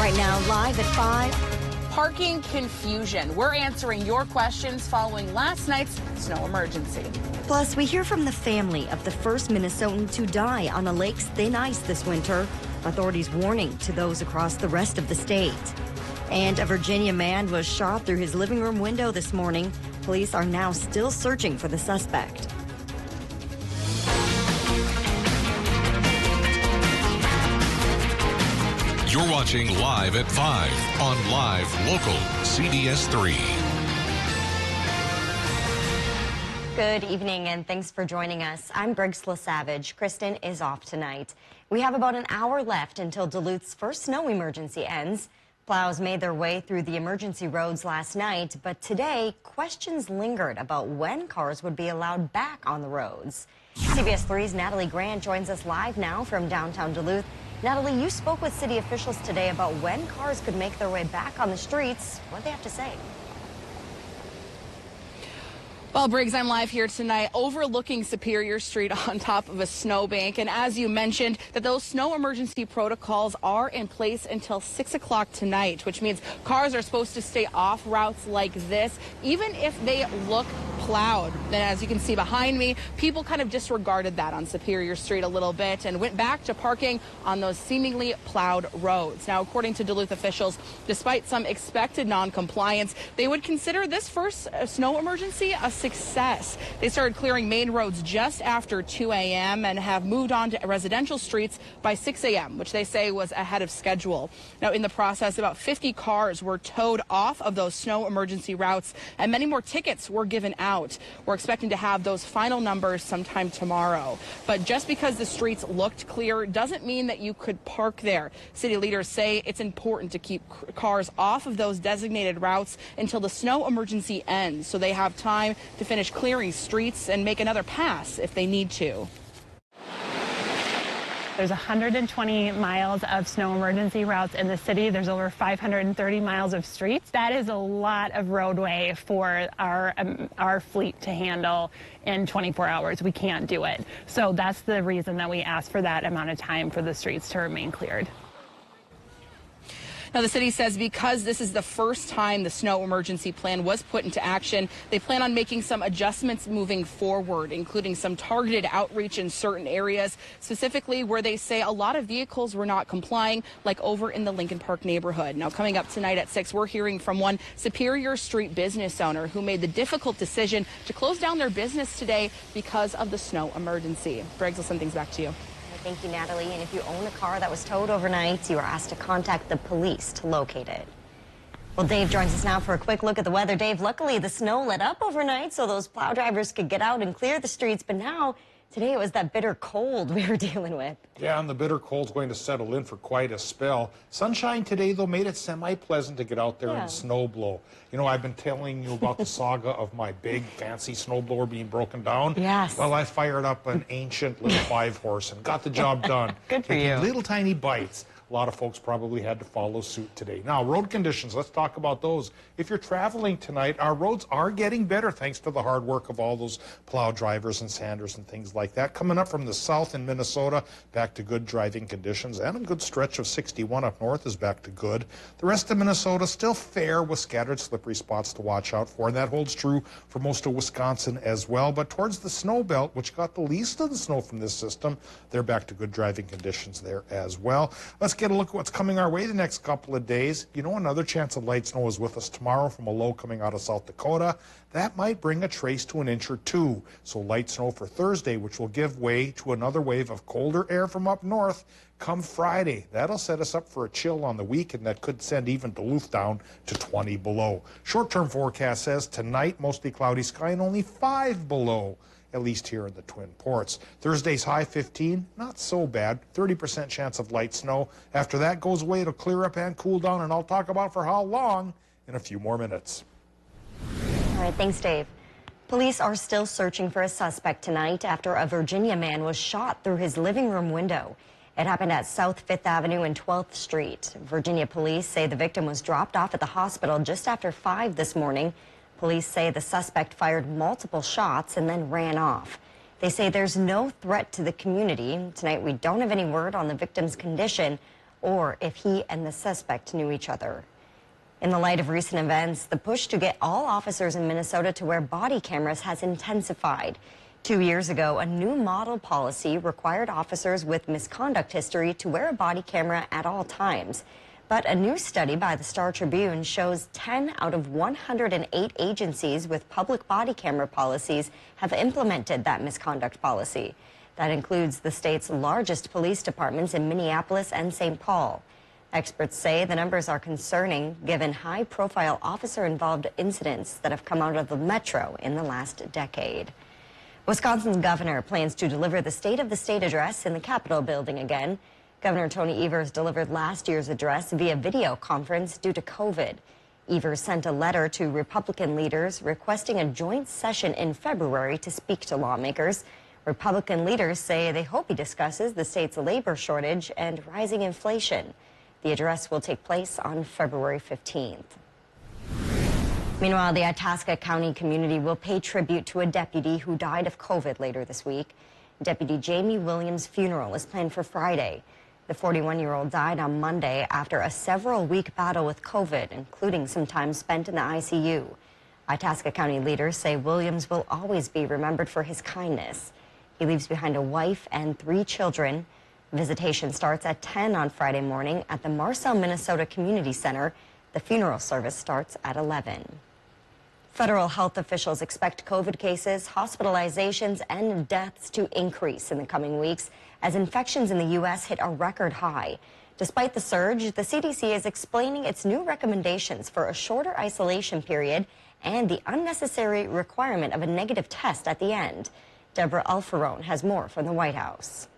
Right now, live at 5. Parking confusion. We're answering your questions following last night's snow emergency. Plus, we hear from the family of the first Minnesotan to die on a lake's thin ice this winter. Authorities warning to those across the rest of the state. And a Virginia man was shot through his living room window this morning. Police are now still searching for the suspect. You're watching Live at 5 on Live Local CBS3. Good evening and thanks for joining us. I'm Briggs LaSavage. Kristen is off tonight. We have about an hour left until Duluth's first snow emergency ends. Plows made their way through the emergency roads last night, but today questions lingered about when cars would be allowed back on the roads. CBS3's Natalie Grant joins us live now from downtown Duluth. Natalie, you spoke with city officials today about when cars could make their way back on the streets. What do they have to say? Well, Briggs, I'm live here tonight overlooking Superior Street on top of a snowbank. And as you mentioned, that those snow emergency protocols are in place until 6 o'clock tonight, which means cars are supposed to stay off routes like this, even if they look plowed. And as you can see behind me, people kind of disregarded that on Superior Street a little bit and went back to parking on those seemingly plowed roads. Now, according to Duluth officials, despite some expected non-compliance, they would consider this first snow emergency a success. They started clearing main roads just after 2 a.m. and have moved on to residential streets by 6 a.m., which they say was ahead of schedule. Now, in the process, about 50 cars were towed off of those snow emergency routes, and many more tickets were given out. We're expecting to have those final numbers sometime tomorrow. But just because the streets looked clear doesn't mean that you could park there. City leaders say it's important to keep cars off of those designated routes until the snow emergency ends, so they have time to finish clearing streets and make another pass if they need to. There's 120 miles of snow emergency routes in the city. There's over 530 miles of streets. That is a lot of roadway for our fleet to handle in 24 hours. We can't do it. So that's the reason that we asked for that amount of time for the streets to remain cleared. Now, the city says because this is the first time the snow emergency plan was put into action, they plan on making some adjustments moving forward, including some targeted outreach in certain areas, specifically where they say a lot of vehicles were not complying, like over in the Lincoln Park neighborhood. Now, coming up tonight at 6, we're hearing from one Superior Street business owner who made the difficult decision to close down their business today because of the snow emergency. Briggs, will send things back to you. Thank you, Natalie. And if you own a car that was towed overnight, you are asked to contact the police to locate it. Well, Dave joins us now for a quick look at the weather. Dave, luckily the snow let up overnight so those plow drivers could get out and clear the streets. But now, today it was that bitter cold we were dealing with. Yeah, and the bitter cold's going to settle in for quite a spell. Sunshine today, though, made it semi-pleasant to get out there and snow blow. You know, I've been telling you about the saga of my big, fancy snowblower being broken down. Yes. Well, I fired up an ancient little 5-horse and got the job done. Good for you. Little tiny bites. A lot of folks probably had to follow suit today. Now, road conditions, let's talk about those. If you're traveling tonight, our roads are getting better thanks to the hard work of all those plow drivers and sanders and things like that. Coming up from the south in Minnesota, back to good driving conditions, and a good stretch of 61 up north is back to good. The rest of Minnesota still fair with scattered slippery spots to watch out for, and that holds true for most of Wisconsin as well. But towards the snow belt, which got the least of the snow from this system, they're back to good driving conditions there as well. Let's get a look at what's coming our way the next couple of days. You know, another chance of light snow is with us tomorrow from a low coming out of South Dakota. That might bring a trace to an inch or two. So light snow for Thursday, which will give way to another wave of colder air from up north come Friday. That'll set us up for a chill on the week, and that could send even Duluth down to 20 below. Short-term forecast says tonight, mostly cloudy sky and only 5 below, at least here in the Twin Ports. Thursday's high 15, not so bad. 30% chance of light snow. After that goes away, it'll clear up and cool down, and I'll talk about for how long in a few more minutes. All right, thanks, Dave. Police are still searching for a suspect tonight after a Virginia man was shot through his living room window. It happened at South 5th Avenue and 12th Street. Virginia police say the victim was dropped off at the hospital just after 5 this morning. Police say the suspect fired multiple shots and then ran off. They say there's no threat to the community. Tonight, we don't have any word on the victim's condition. or if he and the suspect knew each other. In the light of recent events, the push to get all officers in Minnesota to wear body cameras has intensified. 2 years ago, a new model policy required officers with misconduct history to wear a body camera at all times. But a new study by the Star Tribune shows 10 out of 108 agencies with public body camera policies have implemented that misconduct policy. That includes the state's largest police departments in Minneapolis and St. Paul. Experts say the numbers are concerning given high-profile officer-involved incidents that have come out of the metro in the last decade. Wisconsin's governor plans to deliver the State of the State address in the Capitol building again. Governor Tony Evers delivered last year's address via video conference due to COVID. Evers sent a letter to Republican leaders requesting a joint session in February to speak to lawmakers. Republican leaders say they hope he discusses the state's labor shortage and rising inflation. The address will take place on February 15th. Meanwhile, the Itasca County community will pay tribute to a deputy who died of COVID later this week. Deputy Jamie Williams' funeral is planned for Friday. The 41-year-old died on Monday after a several-week battle with COVID, including some time spent in the ICU. Itasca County leaders say Williams will always be remembered for his kindness. He leaves behind a wife and 3 children. Visitation starts at 10 on Friday morning at the Marcel, Minnesota Community Center. The funeral service starts at 11. Federal health officials expect COVID cases, hospitalizations, and deaths to increase in the coming weeks as infections in the U.S. hit a record high. Despite the surge, the CDC is explaining its new recommendations for a shorter isolation period and the unnecessary requirement of a negative test at the end. Deborah Alfarone has more from the White House.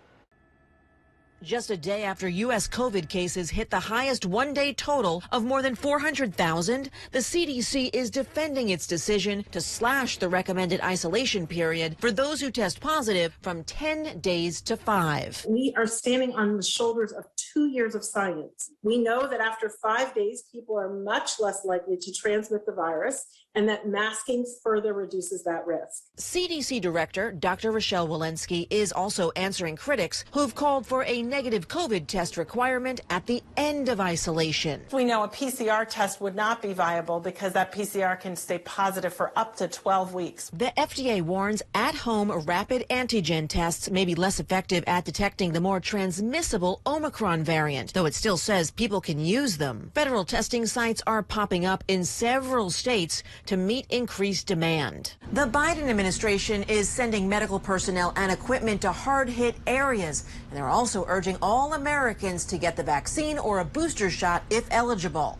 Just a day after U.S. COVID cases hit the highest one-day total of more than 400,000, the CDC is defending its decision to slash the recommended isolation period for those who test positive from 10 days to 5. We are standing on the shoulders of 2 years of science. We know that after 5 days, people are much less likely to transmit the virus, and that masking further reduces that risk. CDC Director Dr. Rochelle Walensky is also answering critics who've called for a negative COVID test requirement at the end of isolation. We know a PCR test would not be viable because that PCR can stay positive for up to 12 weeks. The FDA warns at-home rapid antigen tests may be less effective at detecting the more transmissible Omicron variant, though it still says people can use them. Federal testing sites are popping up in several states to meet increased demand. The Biden administration is sending medical personnel and equipment to hard-hit areas, and they're also urging all Americans to get the vaccine or a booster shot if eligible.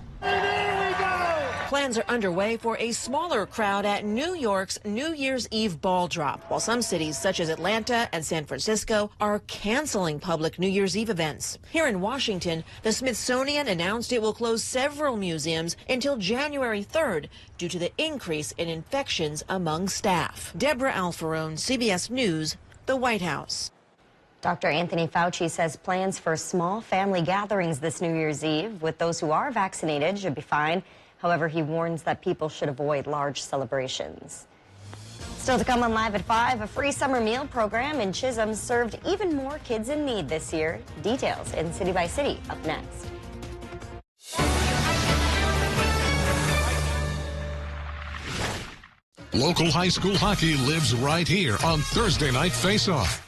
Plans are underway for a smaller crowd at New York's New Year's Eve ball drop, while some cities such as Atlanta and San Francisco are canceling public New Year's Eve events. Here in Washington, the Smithsonian announced it will close several museums until January 3rd due to the increase in infections among staff. Deborah Alfarone, CBS News, the White House. Dr. Anthony Fauci says plans for small family gatherings this New Year's Eve with those who are vaccinated should be fine. However, he warns that people should avoid large celebrations. Still to come on Live at 5, a free summer meal program in Chisholm served even more kids in need this year. Details in City by City up next. Local high school hockey lives right here on Thursday Night Face-Off.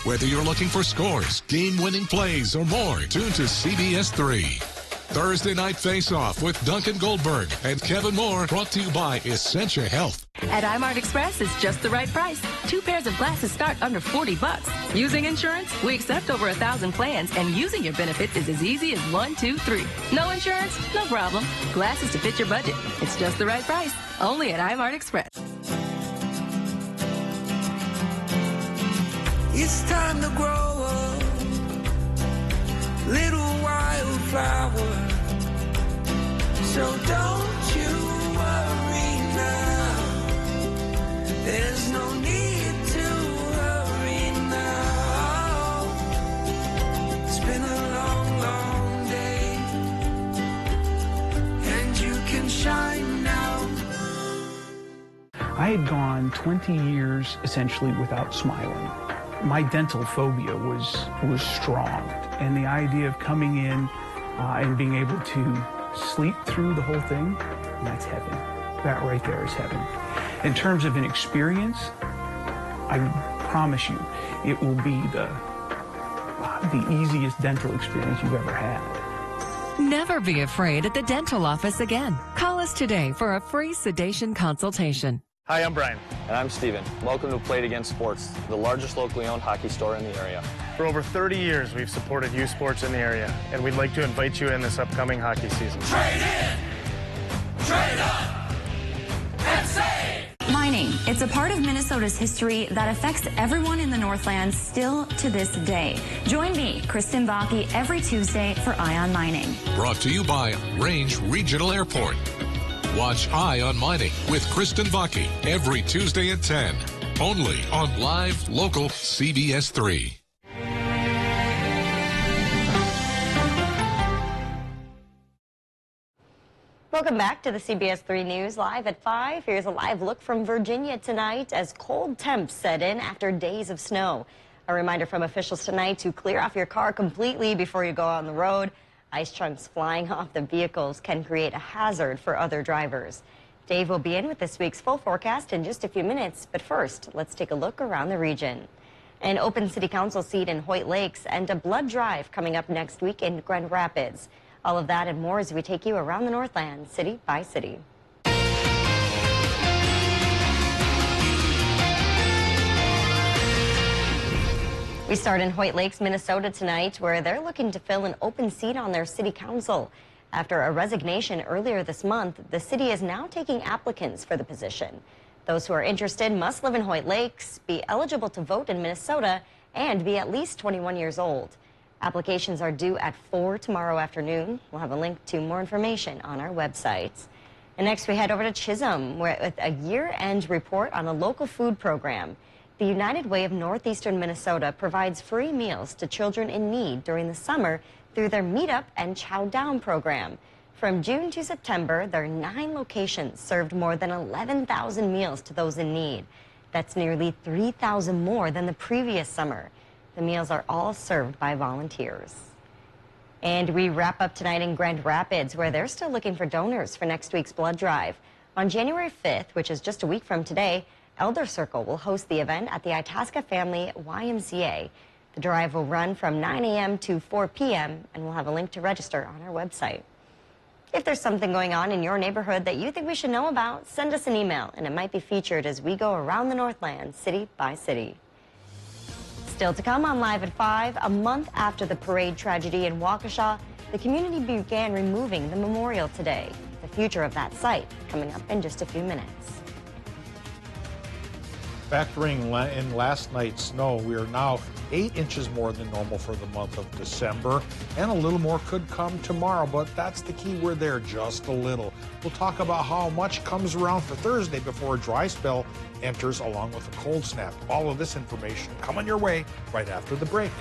Whether you're looking for scores, game-winning plays, or more, tune to CBS3. Thursday Night Face-Off with Duncan Goldberg and Kevin Moore, brought to you by Essentia Health. At iMart Express, it's just the right price. 2 pairs of glasses start under $40. Using insurance? We accept over 1,000 plans, and using your benefits is as easy as 1, 2, 3. No insurance? No problem. Glasses to fit your budget. It's just the right price. Only at iMart Express. It's time to grow up, little wildflower. So don't you worry now. There's no need to worry now. It's been a long, long day, and you can shine now. I had gone 20 years essentially without smiling. My dental phobia was strong, and the idea of coming in and being able to sleep through the whole thing, that's heaven. That right there is heaven. In terms of an experience, I promise you, it will be the easiest dental experience you've ever had. Never be afraid at the dental office again. Call us today for a free sedation consultation. Hi, I'm Brian. And I'm Steven. Welcome to Play It Again Sports, the largest locally owned hockey store in the area. For over 30 years, we've supported youth sports in the area, and we'd like to invite you in this upcoming hockey season. Trade in, trade up, and save. Mining. It's a part of Minnesota's history that affects everyone in the Northlands still to this day. Join me, Kristen Bakke, every Tuesday for Eye on Mining. Brought to you by Range Regional Airport. Watch Eye on Mining with Kristen Bakke every Tuesday at 10. Only on live local CBS3. Welcome back to the CBS3 News Live at 5. Here's a live look from Virginia tonight as cold temps set in after days of snow. A reminder from officials tonight to clear off your car completely before you go on the road. Ice chunks flying off the vehicles can create a hazard for other drivers. Dave will be in with this week's full forecast in just a few minutes, but first, let's take a look around the region. An open city council seat in Hoyt Lakes and a blood drive coming up next week in Grand Rapids. All of that and more as we take you around the Northland, city by city. We start in Hoyt Lakes, Minnesota tonight, where they're looking to fill an open seat on their city council. After a resignation earlier this month, the city is now taking applicants for the position. Those who are interested must live in Hoyt Lakes, be eligible to vote in Minnesota, and be at least 21 years old. Applications are due at 4 tomorrow afternoon. We'll have a link to more information on our website. And next we head over to Chisholm with a year-end report on a local food program. The United Way of Northeastern Minnesota provides free meals to children in need during the summer through their Meetup and Chow Down program. From June to September, their 9 locations served more than 11,000 meals to those in need. That's nearly 3,000 more than the previous summer. The meals are all served by volunteers. And we wrap up tonight in Grand Rapids, where they're still looking for donors for next week's blood drive. On January 5th, which is just a week from today, Elder Circle will host the event at the Itasca Family YMCA. The drive will run from 9 a.m. to 4 p.m., and we'll have a link to register on our website. If there's something going on in your neighborhood that you think we should know about, send us an email, and it might be featured as we go around the Northland, city by city. Still to come on Live at 5, a month after the parade tragedy in Waukesha, the community began removing the memorial today. The future of that site coming up in just a few minutes. Factoring in last night's snow, we are now 8 inches more than normal for the month of December, and a little more could come tomorrow, but that's the key. We're there just a little. We'll talk about how much comes around for Thursday before a dry spell enters along with a cold snap. All of this information coming your way right after the break.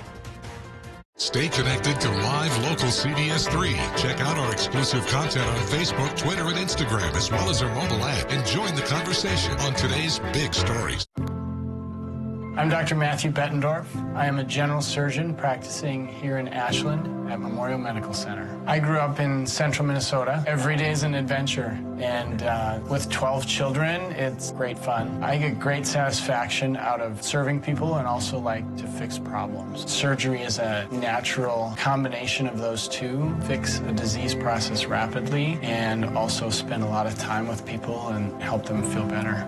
Stay connected to live local CBS3. Check out our exclusive content on Facebook, Twitter, and Instagram, as well as our mobile app, and join the conversation on today's big stories. I'm Dr. Matthew Bettendorf. I am a general surgeon practicing here in Ashland at Memorial Medical Center. I grew up in central Minnesota. Every day is an adventure, and with 12 children, it's great fun. I get great satisfaction out of serving people and also like to fix problems. Surgery is a natural combination of those two. Fix a disease process rapidly and also spend a lot of time with people and help them feel better.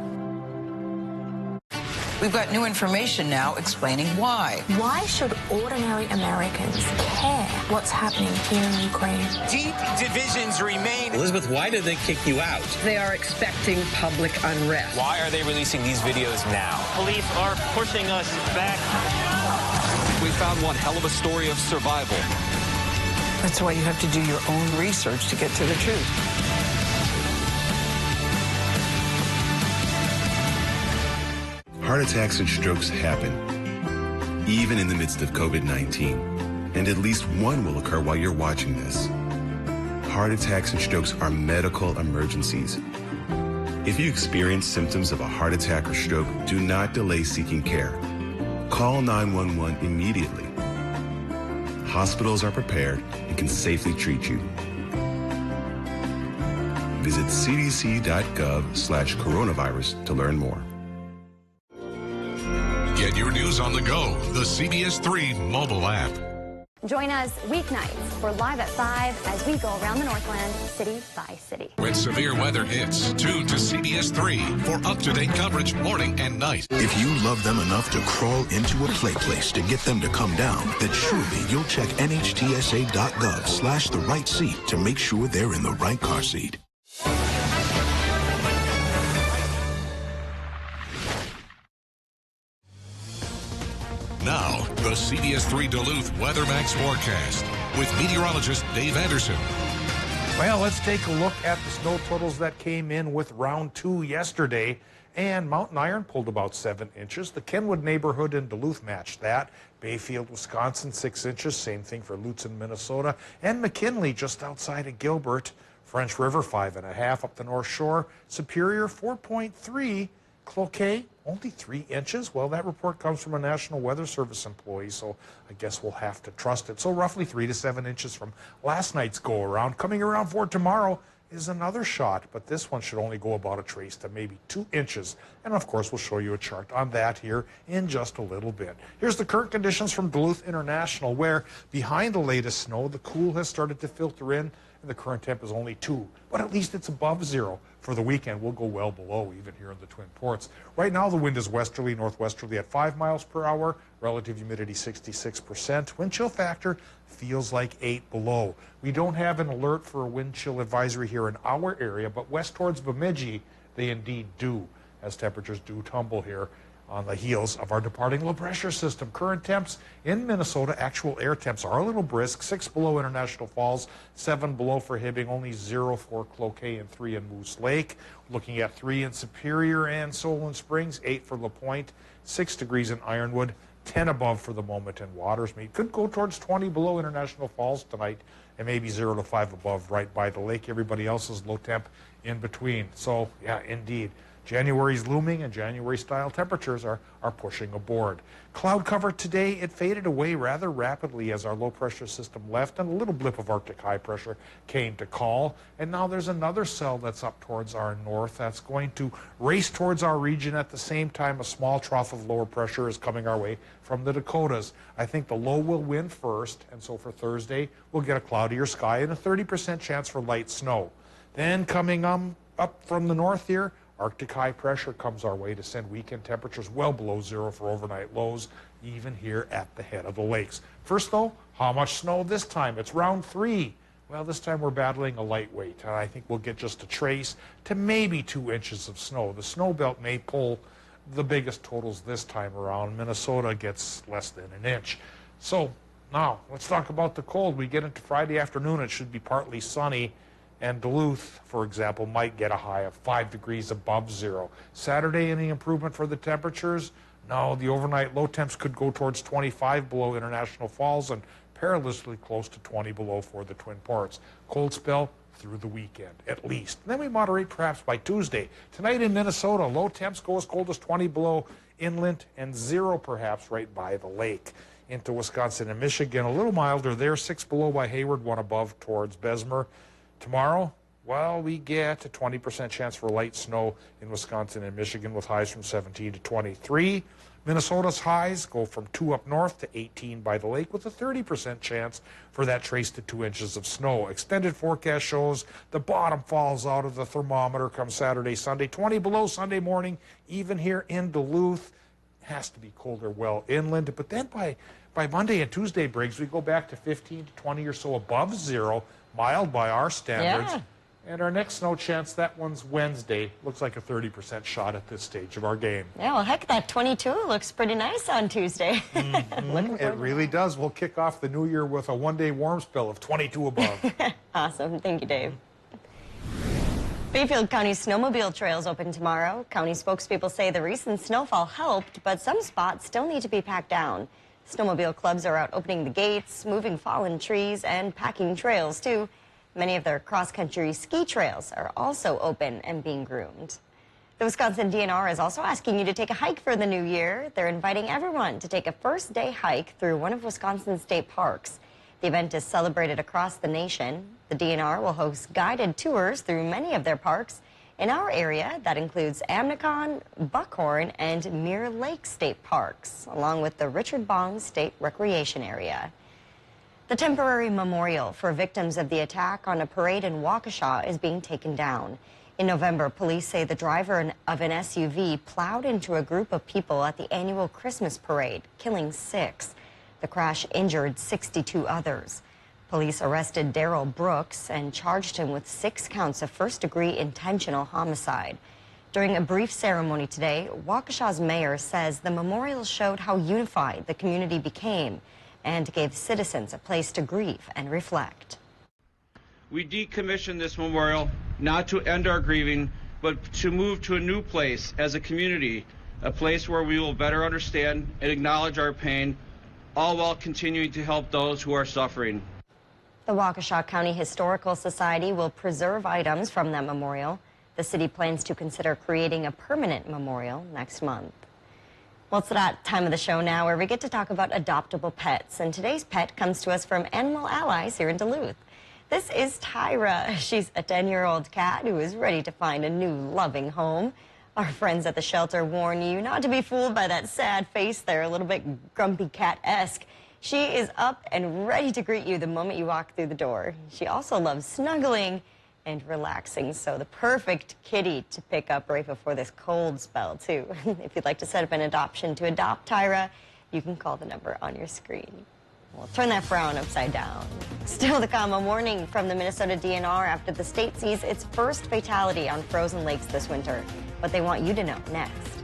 We've got new information now explaining why. Why should ordinary Americans care what's happening here in Ukraine? Deep divisions remain. Elizabeth, why did they kick you out? They are expecting public unrest. Why are they releasing these videos now? Police are pushing us back. We found one hell of a story of survival. That's why you have to do your own research to get to the truth. Heart attacks and strokes happen, even in the midst of COVID-19, and at least one will occur while you're watching this. Heart attacks and strokes are medical emergencies. If you experience symptoms of a heart attack or stroke, do not delay seeking care. Call Call 911 immediately. Hospitals are prepared and can safely treat you. Visit cdc.gov/coronavirus to learn more. Get your news on the go, the CBS3 mobile app. Join us weeknights. We're live at 5 as we go around the Northland, city by city. When severe weather hits, tune to CBS3 for up-to-date coverage morning and night. If you love them enough to crawl into a play place to get them to come down, then surely you'll check nhtsa.gov/the right seat to make sure they're in the right car seat. Now, the CBS3 Duluth Weather Max forecast with meteorologist Dave Anderson. Well, let's take a look at the snow totals that came in with round 2 yesterday. And Mountain Iron pulled about 7 inches. The Kenwood neighborhood in Duluth matched that. Bayfield, Wisconsin, 6 inches. Same thing for Lutz, Minnesota. And McKinley, just outside of Gilbert. French River, 5.5 up the North Shore. Superior, 4.3. Cloquet, only 3 inches. Well, that report comes from a National Weather Service employee, so I guess we'll have to trust it. So roughly 3 to 7 inches from last night's go-around. Coming around for tomorrow is another shot, but this one should only go about a trace to maybe 2 inches. And of course, we'll show you a chart on that here in just a little bit. Here's the current conditions from Duluth International, where behind the latest snow, the cool has started to filter in, and the current temp is only 2, but at least it's above 0. For the weekend, we'll go well below, even here in the Twin Ports. Right now, the wind is westerly, northwesterly at 5 miles per hour. Relative humidity, 66%. Wind chill factor feels like 8 below. We don't have an alert for a wind chill advisory here in our area, but west towards Bemidji, they indeed do, as temperatures do tumble here on the heels of our departing low pressure system. Current temps in Minnesota, actual air temps are a little brisk. 6 below International Falls, 7 below for Hibbing, only 0 for Cloquet and 3 in Moose Lake. Looking at 3 in Superior and Solon Springs, 8 for La Pointe, 6 degrees in Ironwood, 10 above for the moment in Watersmeet. Could go towards 20 below International Falls tonight, and maybe 0 to 5 above right by the lake. Everybody else's low temp in between. So, yeah, indeed. January's looming, and January-style temperatures are pushing aboard. Cloud cover today, it faded away rather rapidly as our low-pressure system left, and a little blip of Arctic high pressure came to call. And now there's another cell that's up towards our north that's going to race towards our region at the same time a small trough of lower pressure is coming our way from the Dakotas. I think the low will win first, and so for Thursday, we'll get a cloudier sky and a 30% chance for light snow. Then coming up from the north here, Arctic high pressure comes our way to send weekend temperatures well below 0 for overnight lows, even here at the head of the lakes. First, though, how much snow this time? It's round 3. Well, this time we're battling a lightweight, and I think we'll get just a trace to maybe 2 inches of snow. The snow belt may pull the biggest totals this time around. Minnesota gets less than an inch. So now let's talk about the cold. We get into Friday afternoon. It should be partly sunny. And Duluth, for example, might get a high of 5 degrees above 0. Saturday, any improvement for the temperatures? No, the overnight low temps could go towards 25 below International Falls and perilously close to 20 below for the Twin Ports. Cold spell through the weekend, at least. And then we moderate perhaps by Tuesday. Tonight in Minnesota, low temps go as cold as 20 below inland and 0 perhaps right by the lake. Into Wisconsin and Michigan, a little milder there, 6 below by Hayward, 1 above towards Bessemer. Tomorrow, well, we get a 20% chance for light snow in Wisconsin and Michigan with highs from 17 to 23. Minnesota's highs go from 2 up north to 18 by the lake with a 30% chance for that trace to 2 inches of snow. Extended forecast shows the bottom falls out of the thermometer come Saturday, Sunday. 20 below Sunday morning, even here in Duluth. Has to be colder well inland, but then by Monday and Tuesday breaks, we go back to 15 to 20 or so above 0. Mild by our standards. Yeah. And our next snow chance, that one's Wednesday. Looks like a 30% shot at this stage of our game. Yeah, well, heck, that 22 looks pretty nice on Tuesday. It really does. We'll kick off the new year with a one-day warm spell of 22 above. Awesome. Thank you, Dave. Bayfield County snowmobile trails open tomorrow. County spokespeople say the recent snowfall helped, but some spots still need to be packed down. Snowmobile clubs are out opening the gates, moving fallen trees, and packing trails, too. Many of their cross-country ski trails are also open and being groomed. The Wisconsin DNR is also asking you to take a hike for the new year. They're inviting everyone to take a first-day hike through one of Wisconsin's state parks. The event is celebrated across the nation. The DNR will host guided tours through many of their parks. In our area, that includes Amnicon, Buckhorn, and Mirror Lake State Parks, along with the Richard Bong State Recreation Area. The temporary memorial for victims of the attack on a parade in Waukesha is being taken down. In November, police say the driver of an SUV plowed into a group of people at the annual Christmas parade, killing 6. The crash injured 62 others. Police arrested Darrell Brooks and charged him with 6 counts of first-degree intentional homicide. During a brief ceremony today, Waukesha's mayor says the memorial showed how unified the community became and gave citizens a place to grieve and reflect. We decommissioned this memorial not to end our grieving, but to move to a new place as a community, a place where we will better understand and acknowledge our pain, all while continuing to help those who are suffering. The Waukesha County Historical Society will preserve items from that memorial. The city plans to consider creating a permanent memorial next month. Well, it's that time of the show now where we get to talk about adoptable pets. And today's pet comes to us from Animal Allies here in Duluth. This is Tyra. She's a 10-year-old cat who is ready to find a new loving home. Our friends at the shelter warn you not to be fooled by that sad face there, a little bit grumpy cat-esque. She is up and ready to greet you the moment you walk through the door. She also loves snuggling and relaxing, so the perfect kitty to pick up right before this cold spell, too. If you'd like to set up an adoption to adopt Tyra, you can call the number on your screen. We'll turn that frown upside down. Still to come, a warning from the Minnesota DNR after the state sees its first fatality on frozen lakes this winter. What they want you to know next.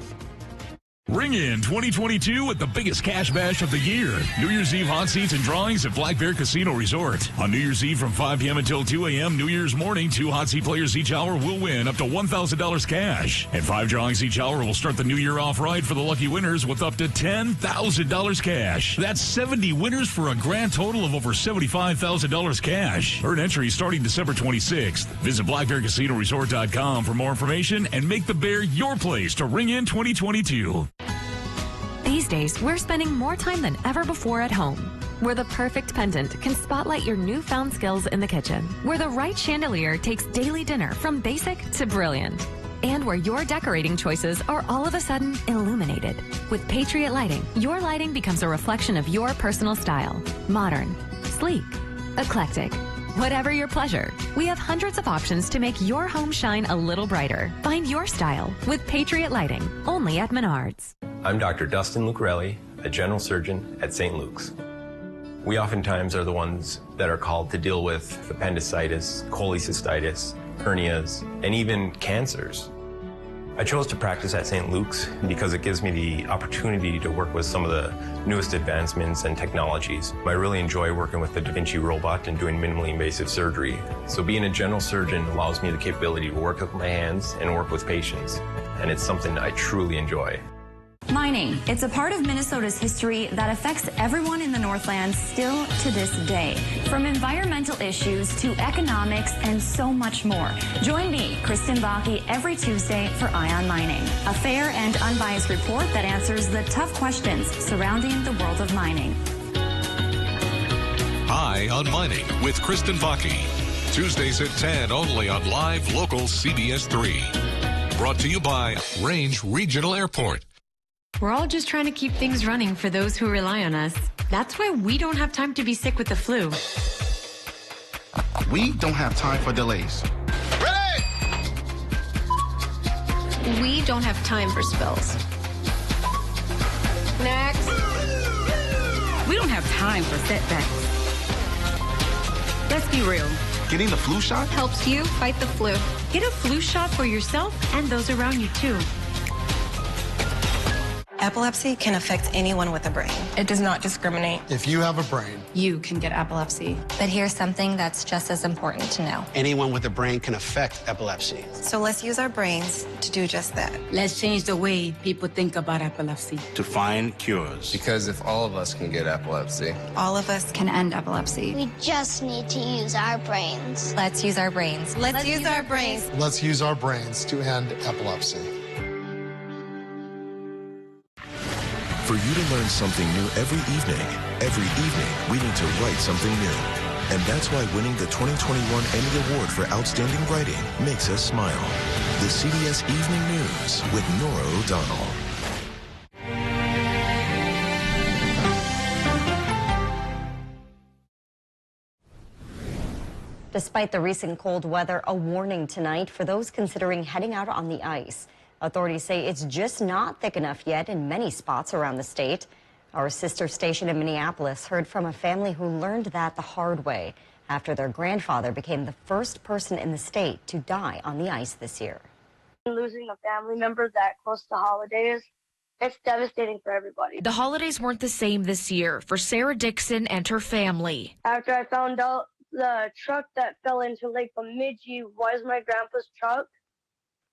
Ring in 2022 with the biggest cash bash of the year. New Year's Eve hot seats and drawings at Black Bear Casino Resort. On New Year's Eve from 5 p.m. until 2 a.m. New Year's morning, 2 hot seat players each hour will win up to $1,000 cash. And 5 drawings each hour will start the new year off right for the lucky winners with up to $10,000 cash. That's 70 winners for a grand total of over $75,000 cash. Earn entry starting December 26th. Visit blackbearcasinoresort.com for more information and make the Bear your place to ring in 2022. These days, we're spending more time than ever before at home. Where the perfect pendant can spotlight your newfound skills in the kitchen. Where the right chandelier takes daily dinner from basic to brilliant. And where your decorating choices are all of a sudden illuminated. With Patriot Lighting, your lighting becomes a reflection of your personal style. Modern, sleek, eclectic. Whatever your pleasure, we have hundreds of options to make your home shine a little brighter. Find your style with Patriot Lighting, only at Menards. I'm Dr. Dustin Lucarelli, a general surgeon at St. Luke's. We oftentimes are the ones that are called to deal with appendicitis, cholecystitis, hernias, and even cancers. I chose to practice at St. Luke's because it gives me the opportunity to work with some of the newest advancements and technologies. I really enjoy working with the Da Vinci robot and doing minimally invasive surgery. So being a general surgeon allows me the capability to work with my hands and work with patients. And it's something I truly enjoy. Mining. It's a part of Minnesota's history that affects everyone in the Northlands still to this day. From environmental issues to economics and so much more. Join me, Kristen Baki, every Tuesday for Eye on Mining. A fair and unbiased report that answers the tough questions surrounding the world of mining. Eye on Mining with Kristen Baki. Tuesdays at 10 only on live local CBS3. Brought to you by Range Regional Airport. We're all just trying to keep things running for those who rely on us. That's why we don't have time to be sick with the flu. We don't have time for delays. Ready! We don't have time for spills. Next. We don't have time for setbacks. Let's be real. Getting the flu shot helps you fight the flu. Get a flu shot for yourself and those around you, too. Epilepsy can affect anyone with a brain. It does not discriminate. If you have a brain, you can get epilepsy. But here's something that's just as important to know. Anyone with a brain can affect epilepsy. So let's use our brains to do just that. Let's change the way people think about epilepsy. To find cures. Because if all of us can get epilepsy, all of us can end epilepsy. We just need to use our brains. Let's use our brains. Let's use our brains. Let's use our brains to end epilepsy. For you to learn something new every evening, we need to write something new. And that's why winning the 2021 Emmy Award for Outstanding Writing makes us smile. The CBS Evening News with Nora O'Donnell. Despite the recent cold weather, a warning tonight for those considering heading out on the ice. Authorities say it's just not thick enough yet in many spots around the state. Our sister station in Minneapolis heard from a family who learned that the hard way after their grandfather became the first person in the state to die on the ice this year. Losing a family member that close to holidays, it's devastating for everybody. The holidays weren't the same this year for Sarah Dixon and her family. After I found out the truck that fell into Lake Bemidji was my grandpa's truck,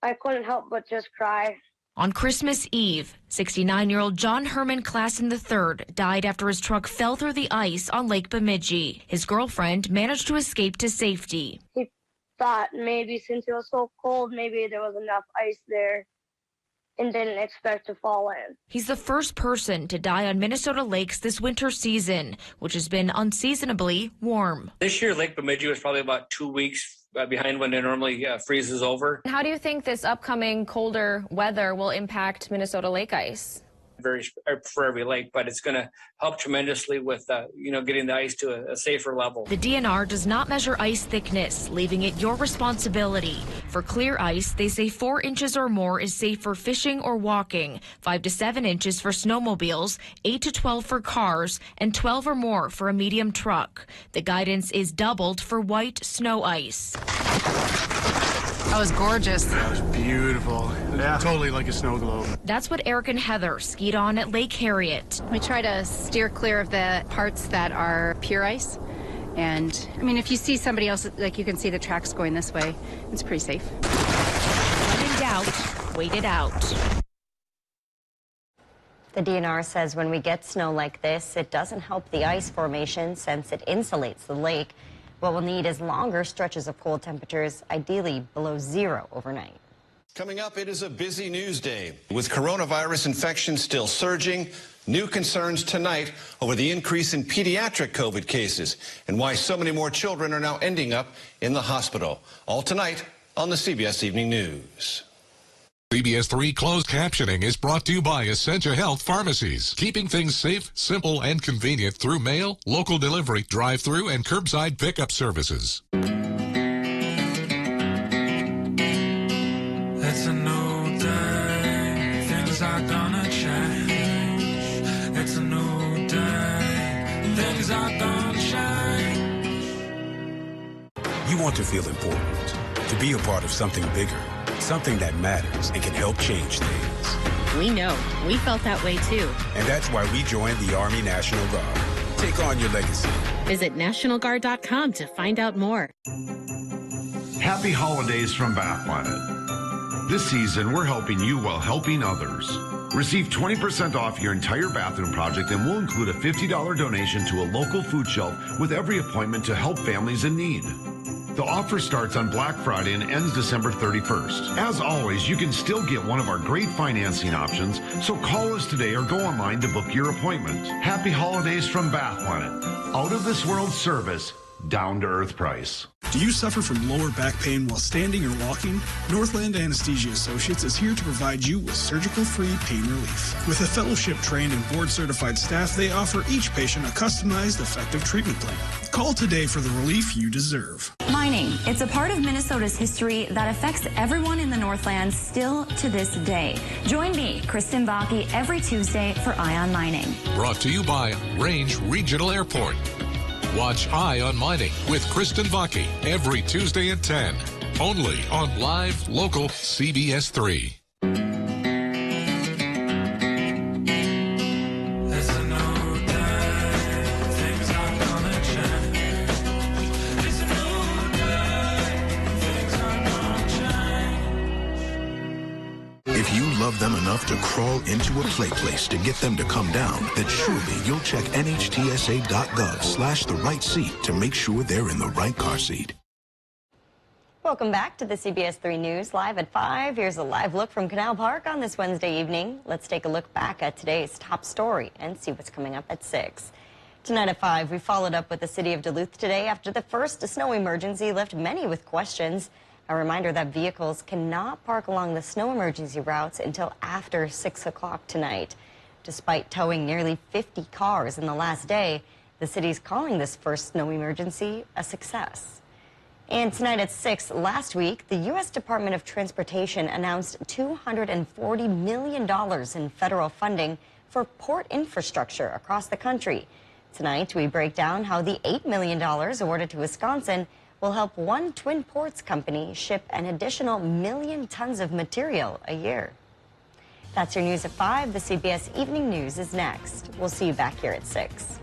I couldn't help but just cry. On Christmas Eve, 69-year-old John Herman Klassen III died after his truck fell through the ice on Lake Bemidji. His girlfriend managed to escape to safety. He thought maybe since it was so cold, maybe there was enough ice there and didn't expect to fall in. He's the first person to die on Minnesota lakes this winter season, which has been unseasonably warm. This year, Lake Bemidji was probably about 2 weeks behind when it normally freezes over. How do you think this upcoming colder weather will impact Minnesota lake ice? Varies for every lake, but it's going to help tremendously with, getting the ice to a safer level. The DNR does not measure ice thickness, leaving it your responsibility. For clear ice, they say 4 inches or more is safe for fishing or walking, 5 to 7 inches for snowmobiles, 8 to 12 for cars, and 12 or more for a medium truck. The guidance is doubled for white snow ice. That was gorgeous. That was beautiful. Yeah. Totally like a snow globe. That's what Eric and Heather skied on at Lake Harriet. We try to steer clear of the parts that are pure ice. And, I mean, if you see somebody else, like you can see the tracks going this way, it's pretty safe. When in doubt, wait it out. The DNR says when we get snow like this, it doesn't help the ice formation since it insulates the lake. What we'll need is longer stretches of cold temperatures, ideally below 0 overnight. Coming up, it is a busy news day. With coronavirus infections still surging, new concerns tonight over the increase in pediatric COVID cases and why so many more children are now ending up in the hospital. All tonight on the CBS Evening News. CBS3 closed captioning is brought to you by Essentia Health Pharmacies, keeping things safe, simple, and convenient through mail, local delivery, drive-through, and curbside pickup services. It's a new day, things are gonna change. It's a new day, things are gonna change. You want to feel important, to be a part of something bigger. Something that matters and can help change things. We know. We felt that way, too. And that's why we joined the Army National Guard. Take on your legacy. Visit NationalGuard.com to find out more. Happy holidays from Bathplanet. This season, we're helping you while helping others. Receive 20% off your entire bathroom project, and we'll include a $50 donation to a local food shelf with every appointment to help families in need. The offer starts on Black Friday and ends December 31st. As always, you can still get one of our great financing options, so call us today or go online to book your appointment. Happy holidays from Bath Planet. Out of this world service, down to earth price. Do you suffer from lower back pain while standing or walking? Northland Anesthesia Associates is here to provide you with surgical-free pain relief. With a fellowship-trained and board-certified staff, they offer each patient a customized, effective treatment plan. Call today for the relief you deserve. Mining. It's a part of Minnesota's history that affects everyone in the Northlands still to this day. Join me, Kristen Bakke, every Tuesday for Eye on Mining. Brought to you by Range Regional Airport. Watch Eye on Mining with Kristen Bakke every Tuesday at 10. Only on live, local CBS3. If you love them enough to crawl into a play place to get them to come down, then surely you'll check NHTSA.gov/the right seat to make sure they're in the right car seat. Welcome back to the CBS3 News Live at 5. Here's a live look from Canal Park on this Wednesday evening. Let's take a look back at today's top story and see what's coming up at 6. Tonight at 5, we followed up with the city of Duluth today after the first snow emergency left many with questions. A reminder that vehicles cannot park along the snow emergency routes until after 6 o'clock tonight. Despite towing nearly 50 cars in the last day, the city's calling this first snow emergency a success. And tonight at 6, last week, the U.S. Department of Transportation announced $240 million in federal funding for port infrastructure across the country. Tonight, we break down how the $8 million awarded to Wisconsin will help one Twin Ports company ship an additional 1 million tons of material a year. That's your news at 5. The CBS Evening News is next. We'll see you back here at 6.